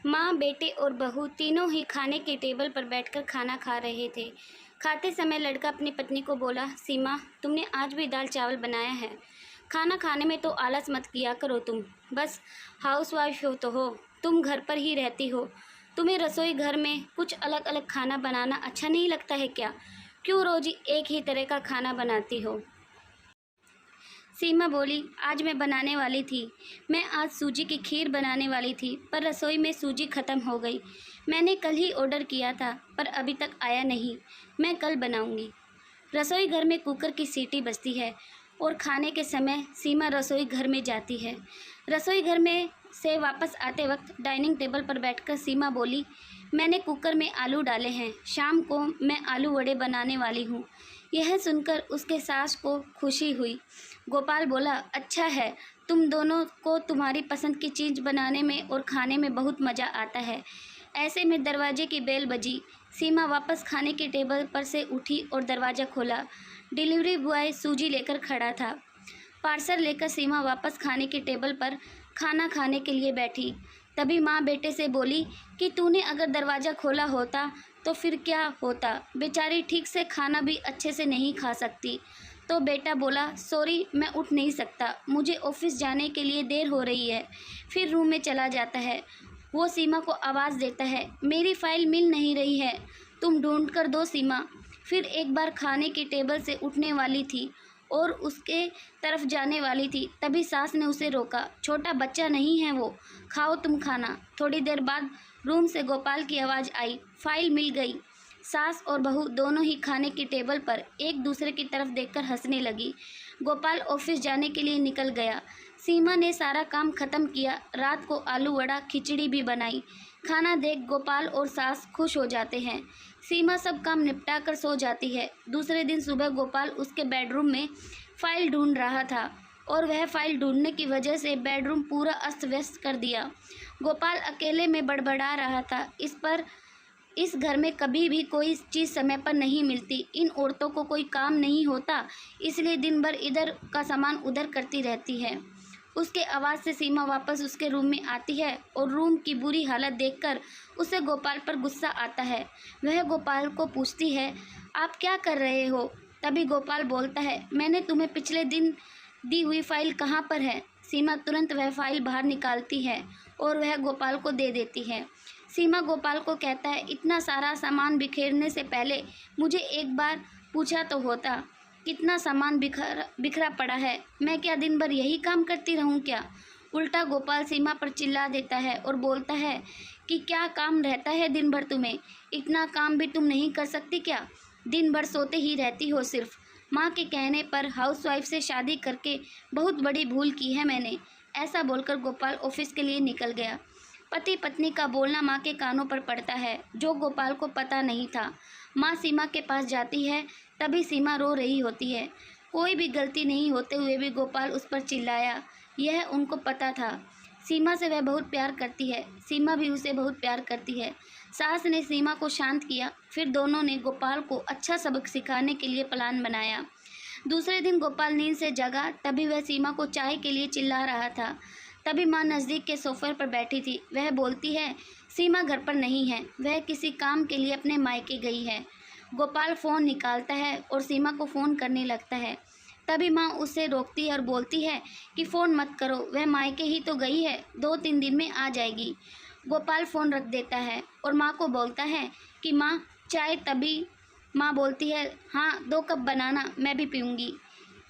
माँ, बेटे और बहू तीनों ही खाने के टेबल पर बैठकर खाना खा रहे थे। खाते समय लड़का अपनी पत्नी को बोला, सीमा, तुमने आज भी दाल चावल बनाया है। खाना खाने में तो आलस मत किया करो तुम। बस हाउसवाइफ हो तो हो, तुम घर पर ही रहती हो। तुम्हें रसोई घर में कुछ अलग अलग खाना बनाना अच्छा नहीं लगता है क्या? क्यों रोज एक ही तरह का खाना बनाती हो? सीमा बोली, आज मैं बनाने वाली थी। मैं आज सूजी की खीर बनाने वाली थी, पर रसोई में सूजी ख़त्म हो गई। मैंने कल ही ऑर्डर किया था, पर अभी तक आया नहीं। मैं कल बनाऊंगी। रसोई घर में कुकर की सीटी बजती है और खाने के समय सीमा रसोई घर में जाती है। रसोई घर में से वापस आते वक्त डाइनिंग टेबल पर बैठकर सीमा बोली, मैंने कुकर में आलू डाले हैं। शाम को मैं आलू वड़े बनाने वाली हूँ। यह सुनकर उसके सास को खुशी हुई। गोपाल बोला, अच्छा है, तुम दोनों को तुम्हारी पसंद की चीज़ बनाने में और खाने में बहुत मज़ा आता है। ऐसे में दरवाजे की बेल बजी। सीमा वापस खाने के टेबल पर से उठी और दरवाज़ा खोला। डिलीवरी बॉय सूजी लेकर खड़ा था। पार्सल लेकर सीमा वापस खाने के टेबल पर खाना खाने के लिए बैठी। तभी माँ बेटे से बोली कि तूने अगर दरवाज़ा खोला होता तो फिर क्या होता? बेचारी ठीक से खाना भी अच्छे से नहीं खा सकती। तो बेटा बोला, सॉरी, मैं उठ नहीं सकता, मुझे ऑफिस जाने के लिए देर हो रही है। फिर रूम में चला जाता है। वो सीमा को आवाज़ देता है, मेरी फ़ाइल मिल नहीं रही है, तुम ढूंढ कर दो सीमा। फिर एक बार खाने के टेबल से उठने वाली थी और उसके तरफ जाने वाली थी, तभी सास ने उसे रोका। छोटा बच्चा नहीं है वो, खाओ तुम खाना। थोड़ी देर बाद रूम से गोपाल की आवाज़ आई, फाइल मिल गई। सास और बहू दोनों ही खाने के टेबल पर एक दूसरे की तरफ देखकर हंसने लगी। गोपाल ऑफिस जाने के लिए निकल गया। सीमा ने सारा काम खत्म किया। रात को आलू वड़ा खिचड़ी भी बनाई। खाना देख गोपाल और सास खुश हो जाते हैं। सीमा सब काम निपटा कर सो जाती है। दूसरे दिन सुबह गोपाल उसके बेडरूम में फाइल ढूंढ रहा था और वह फाइल ढूंढने की वजह से बेडरूम पूरा अस्त व्यस्त कर दिया। गोपाल अकेले में बड़बड़ा रहा था, इस घर में कभी भी कोई चीज़ समय पर नहीं मिलती। इन औरतों को कोई काम नहीं होता, इसलिए दिन भर इधर का सामान उधर करती रहती है। उसके आवाज़ से सीमा वापस उसके रूम में आती है और रूम की बुरी हालत देखकर उसे गोपाल पर गुस्सा आता है। वह गोपाल को पूछती है, आप क्या कर रहे हो? तभी गोपाल बोलता है, मैंने तुम्हें पिछले दिन दी हुई फाइल कहाँ पर है? सीमा तुरंत वह फाइल बाहर निकालती है और वह गोपाल को दे देती है। सीमा गोपाल को कहता है, इतना सारा सामान बिखेरने से पहले मुझे एक बार पूछा तो होता। कितना सामान बिखरा पड़ा है, मैं क्या दिन भर यही काम करती रहूं क्या? उल्टा गोपाल सीमा पर चिल्ला देता है और बोलता है कि क्या काम रहता है दिन भर तुम्हें? इतना काम भी तुम नहीं कर सकती क्या? दिन भर सोते ही रहती हो सिर्फ। माँ के कहने पर हाउसवाइफ से शादी करके बहुत बड़ी भूल की है मैंने। ऐसा बोलकर गोपाल ऑफिस के लिए निकल गया। पति पत्नी का बोलना माँ के कानों पर पड़ता है, जो गोपाल को पता नहीं था। माँ सीमा के पास जाती है, तभी सीमा रो रही होती है। कोई भी गलती नहीं होते हुए भी गोपाल उस पर चिल्लाया, यह उनको पता था। सीमा से वह बहुत प्यार करती है, सीमा भी उसे बहुत प्यार करती है। सास ने सीमा को शांत किया, फिर दोनों ने गोपाल को अच्छा सबक सिखाने के लिए प्लान बनाया। दूसरे दिन गोपाल नींद से जगा, तभी वह सीमा को चाय के लिए चिल्ला रहा था। तभी माँ नज़दीक के सोफे पर बैठी थी। वह बोलती है, सीमा घर पर नहीं है, वह किसी काम के लिए अपने मायके गई है। गोपाल फ़ोन निकालता है और सीमा को फ़ोन करने लगता है। तभी माँ उसे रोकती है और बोलती है कि फ़ोन मत करो, वह मायके ही तो गई है, 2-3 दिन में आ जाएगी। गोपाल फ़ोन रख देता है और माँ को बोलता है कि माँ चाय। तभी माँ बोलती है, हाँ 2 कप बनाना, मैं भी पीऊँगी।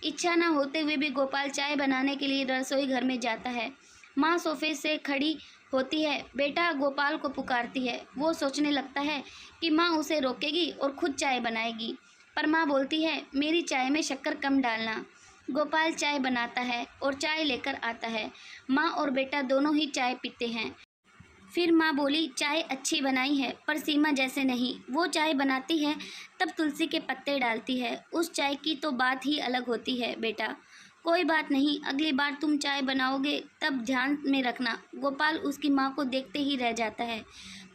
इच्छा न होते हुए भी गोपाल चाय बनाने के लिए रसोई घर में जाता है। माँ सोफे से खड़ी होती है, बेटा गोपाल को पुकारती है। वो सोचने लगता है कि माँ उसे रोकेगी और खुद चाय बनाएगी, पर माँ बोलती है, मेरी चाय में शक्कर कम डालना। गोपाल चाय बनाता है और चाय लेकर आता है। माँ और बेटा दोनों ही चाय पीते हैं। फिर माँ बोली, चाय अच्छी बनाई है, पर सीमा जैसे नहीं। वो चाय बनाती है तब तुलसी के पत्ते डालती है। उस चाय की तो बात ही अलग होती है बेटा। कोई बात नहीं, अगली बार तुम चाय बनाओगे तब ध्यान में रखना। गोपाल उसकी माँ को देखते ही रह जाता है।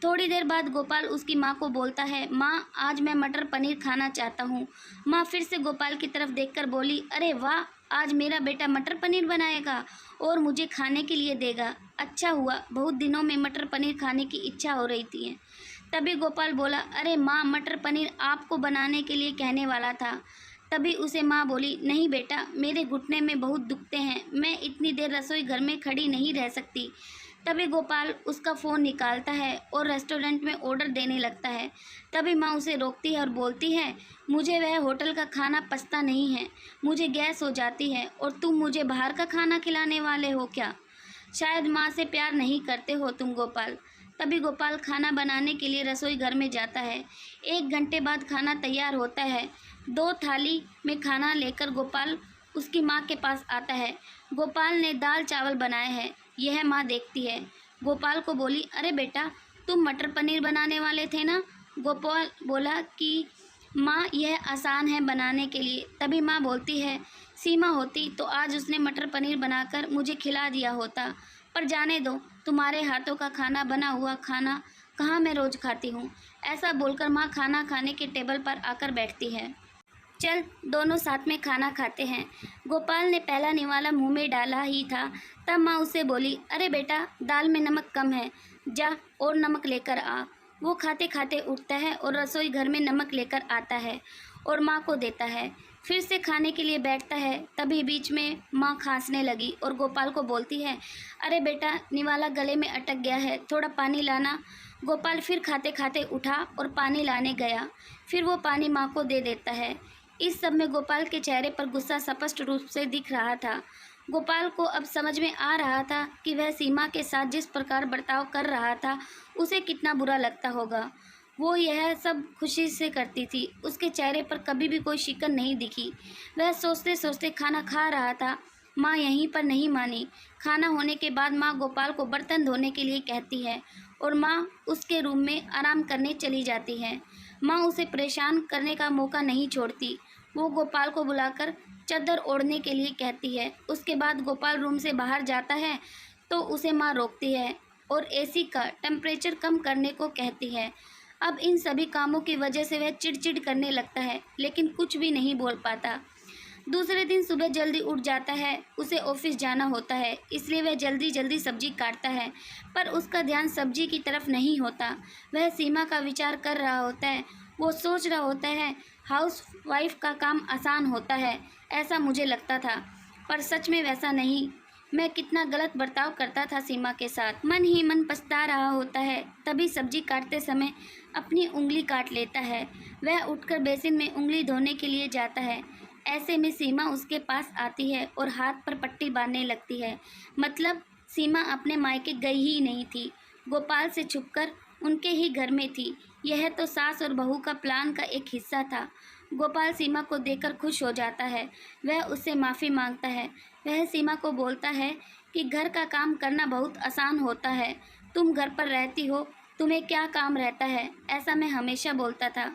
थोड़ी देर बाद गोपाल उसकी माँ को बोलता है, माँ आज मैं मटर पनीर खाना चाहता हूँ। माँ फिर से गोपाल की तरफ देखकर बोली, अरे वाह, आज मेरा बेटा मटर पनीर बनाएगा और मुझे खाने के लिए देगा। अच्छा हुआ, बहुत दिनों में मटर पनीर खाने की इच्छा हो रही थी। तभी गोपाल बोला, अरे माँ, मटर पनीर आपको बनाने के लिए कहने वाला था। तभी उसे माँ बोली, नहीं बेटा, मेरे घुटने में बहुत दुखते हैं, मैं इतनी देर रसोई घर में खड़ी नहीं रह सकती। तभी गोपाल उसका फ़ोन निकालता है और रेस्टोरेंट में ऑर्डर देने लगता है। तभी माँ उसे रोकती है और बोलती है, मुझे वह होटल का खाना पचता नहीं है, मुझे गैस हो जाती है और तुम मुझे बाहर का खाना खिलाने वाले हो क्या? शायद माँ से प्यार नहीं करते हो तुम गोपाल। तभी गोपाल खाना बनाने के लिए रसोई घर में जाता है। 1 घंटे बाद खाना तैयार होता है। 2 थाली में खाना लेकर गोपाल उसकी माँ के पास आता है। गोपाल ने दाल चावल बनाए हैं। यह माँ देखती है। गोपाल को बोली, अरे बेटा, तुम मटर पनीर बनाने वाले थे ना? गोपाल बोला कि माँ, यह आसान है बनाने के लिए। तभी माँ बोलती है, सीमा होती तो आज उसने मटर पनीर बनाकर मुझे खिला दिया होता, पर जाने दो, तुम्हारे हाथों का खाना बना हुआ खाना कहाँ मैं रोज़ खाती हूँ। ऐसा बोलकर माँ खाना खाने के टेबल पर आकर बैठती है। चल, दोनों साथ में खाना खाते हैं। गोपाल ने पहला निवाला मुंह में डाला ही था, तब माँ उसे बोली, अरे बेटा, दाल में नमक कम है, जा और नमक लेकर आ। वो खाते खाते उठता है और रसोई घर में नमक लेकर आता है और माँ को देता है। फिर से खाने के लिए बैठता है। तभी बीच में माँ खांसने लगी और गोपाल को बोलती है, अरे बेटा, निवाला गले में अटक गया है, थोड़ा पानी लाना। गोपाल फिर खाते खाते उठा और पानी लाने गया। फिर वो पानी माँ को दे देता है। इस सब में गोपाल के चेहरे पर गुस्सा स्पष्ट रूप से दिख रहा था। गोपाल को अब समझ में आ रहा था कि वह सीमा के साथ जिस प्रकार बर्ताव कर रहा था, उसे कितना बुरा लगता होगा। वो यह सब खुशी से करती थी। उसके चेहरे पर कभी भी कोई शिकन नहीं दिखी। वह सोचते सोचते खाना खा रहा था। माँ यहीं पर नहीं मानी। खाना होने के बाद माँ गोपाल को बर्तन धोने के लिए कहती है और माँ उसके रूम में आराम करने चली जाती है। माँ उसे परेशान करने का मौका नहीं छोड़ती। वो गोपाल को बुलाकर चादर ओढ़ने के लिए कहती है। उसके बाद गोपाल रूम से बाहर जाता है तो उसे माँ रोकती है और एसी का टेम्परेचर कम करने को कहती है। अब इन सभी कामों की वजह से वह चिड़चिड़ करने लगता है, लेकिन कुछ भी नहीं बोल पाता। दूसरे दिन सुबह जल्दी उठ जाता है। उसे ऑफिस जाना होता है, इसलिए वह जल्दी जल्दी सब्जी काटता है, पर उसका ध्यान सब्जी की तरफ नहीं होता। वह सीमा का विचार कर रहा होता है। वो सोच रहा होता है, हाउस वाइफ का काम आसान होता है, ऐसा मुझे लगता था, पर सच में वैसा नहीं। मैं कितना गलत बर्ताव करता था सीमा के साथ। मन ही मन पछता रहा होता है। तभी सब्जी काटते समय अपनी उंगली काट लेता है। वह उठकर बेसिन में उंगली धोने के लिए जाता है। ऐसे में सीमा उसके पास आती है और हाथ पर पट्टी बांधने लगती है। मतलब सीमा अपने मायके गई ही नहीं थी, गोपाल से छुपकर उनके ही घर में थी। यह तो सास और बहू का प्लान का एक हिस्सा था। गोपाल सीमा को देखकर खुश हो जाता है। वह उससे माफ़ी मांगता है। वह सीमा को बोलता है कि घर का काम करना बहुत आसान होता है, तुम घर पर रहती हो, तुम्हें क्या काम रहता है, ऐसा मैं हमेशा बोलता था,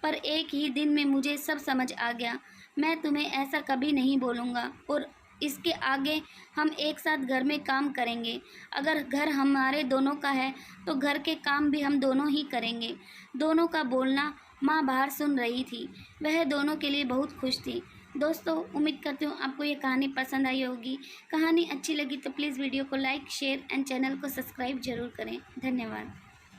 पर एक ही दिन में मुझे सब समझ आ गया। मैं तुम्हें ऐसा कभी नहीं बोलूँगा और इसके आगे हम एक साथ घर में काम करेंगे। अगर घर हमारे दोनों का है तो घर के काम भी हम दोनों ही करेंगे। दोनों का बोलना माँ बाहर सुन रही थी। वह दोनों के लिए बहुत खुश थी। दोस्तों, उम्मीद करती हूँ आपको ये कहानी पसंद आई होगी। कहानी अच्छी लगी तो प्लीज़ वीडियो को लाइक, शेयर एंड चैनल को सब्सक्राइब जरूर करें। धन्यवाद।